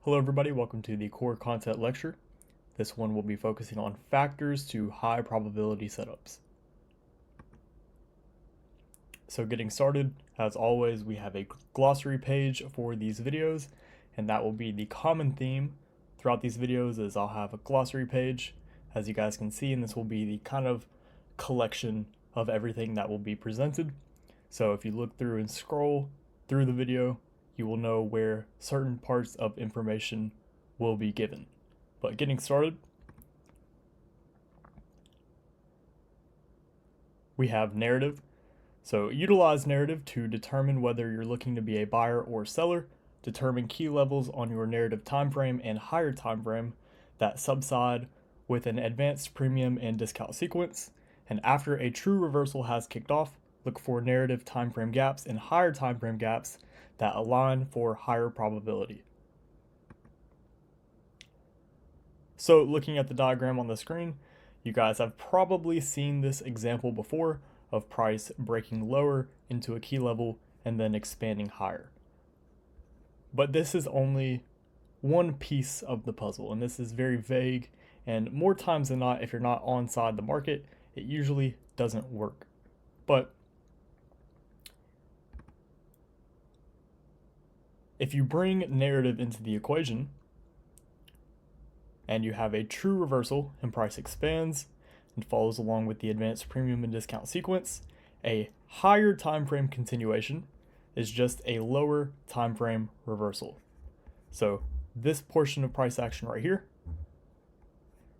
Hello everybody, welcome to the core content lecture. This one will be focusing on factors to high probability setups. So getting started, as always, we have a glossary page for these videos, and that will be the common theme throughout these videos is I'll have a glossary page, as you guys can see, and this will be the kind of collection of everything that will be presented. So if you look through and scroll through the video, you will know where certain parts of information will be given. But getting started, we have narrative. So utilize narrative to determine whether you're looking to be a buyer or seller, determine key levels on your narrative time frame and higher time frame that subside with an advanced premium and discount sequence, and after a true reversal has kicked off, look for narrative time frame gaps and higher time frame gaps that align for higher probability. So looking at the diagram on the screen, you guys have probably seen this example before of price breaking lower into a key level and then expanding higher. But this is only one piece of the puzzle, and this is very vague, and more times than not, if you're not onside the market, it usually doesn't work. But if you bring narrative into the equation and you have a true reversal and price expands and follows along with the advanced premium and discount sequence, a higher time frame continuation is just a lower time frame reversal. So this portion of price action right here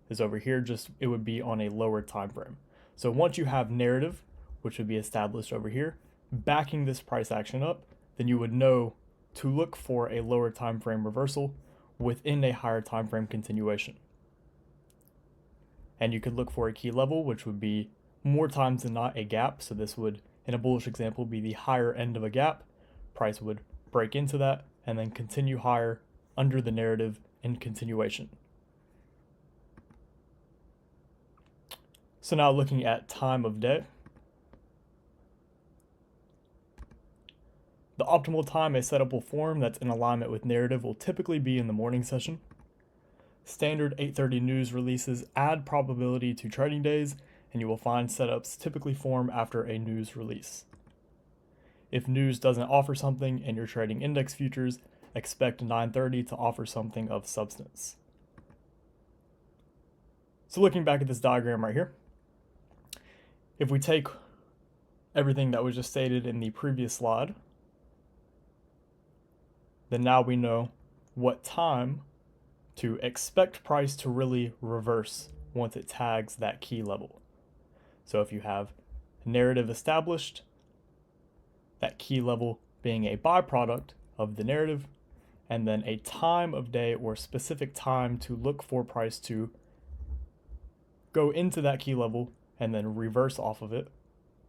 is over here, just it would be on a lower time frame. So once you have narrative, which would be established over here, backing this price action up, then you would know to look for a lower time frame reversal within a higher time frame continuation. And you could look for a key level, which would be more times than not a gap. So this would, in a bullish example, be the higher end of a gap. Price would break into that and then continue higher under the narrative in continuation. So now looking at time of day. The optimal time a setup will form that's in alignment with narrative will typically be in the morning session. Standard 8:30 news releases add probability to trading days, and you will find setups typically form after a news release. If news doesn't offer something and you're trading index futures, expect 9:30 to offer something of substance. So looking back at this diagram right here, if we take everything that was just stated in the previous slide, then now we know what time to expect price to really reverse once it tags that key level. So if you have narrative established, that key level being a byproduct of the narrative, and then a time of day or specific time to look for price to go into that key level and then reverse off of it,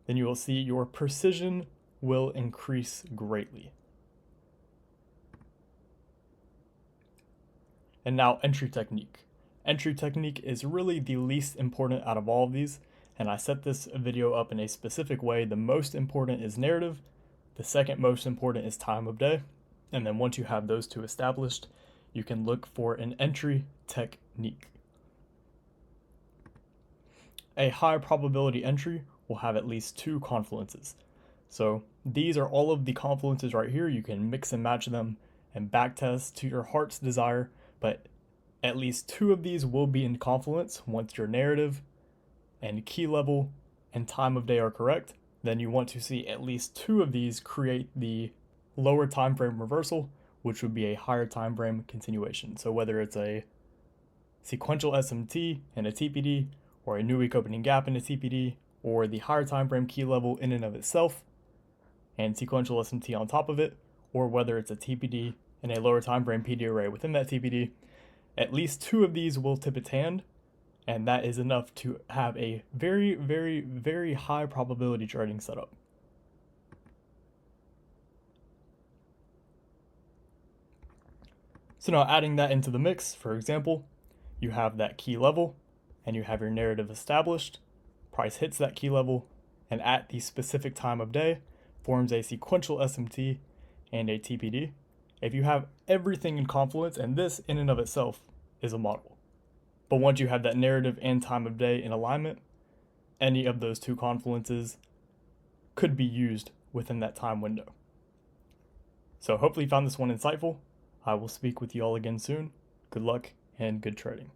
then you will see your precision will increase greatly. And now entry technique. Entry technique is really the least important out of all of these, and I set this video up in a specific way. The most important is narrative, the second most important is time of day, and then once you have those two established, you can look for an entry technique. A high probability entry will have at least two confluences. So these are all of the confluences right here. You can mix and match them and backtest to your heart's desire, but at least two of these will be in confluence. Once your narrative and key level and time of day are correct, then you want to see at least two of these create the lower time frame reversal, which would be a higher time frame continuation. So whether it's a sequential SMT and a TPD, or a new week opening gap in a TPD, or the higher time frame key level in and of itself and sequential SMT on top of it, or whether it's a TPD and a lower time frame PD array within that TPD, at least two of these will tip its hand, and that is enough to have a very, very, very high probability trading setup. So now adding that into the mix, for example, you have that key level and you have your narrative established, price hits that key level, and at the specific time of day forms a sequential SMT and a TPD. if you have everything in confluence, and this in and of itself is a model. But once you have that narrative and time of day in alignment, any of those two confluences could be used within that time window. So hopefully you found this one insightful. I will speak with you all again soon. Good luck and good trading.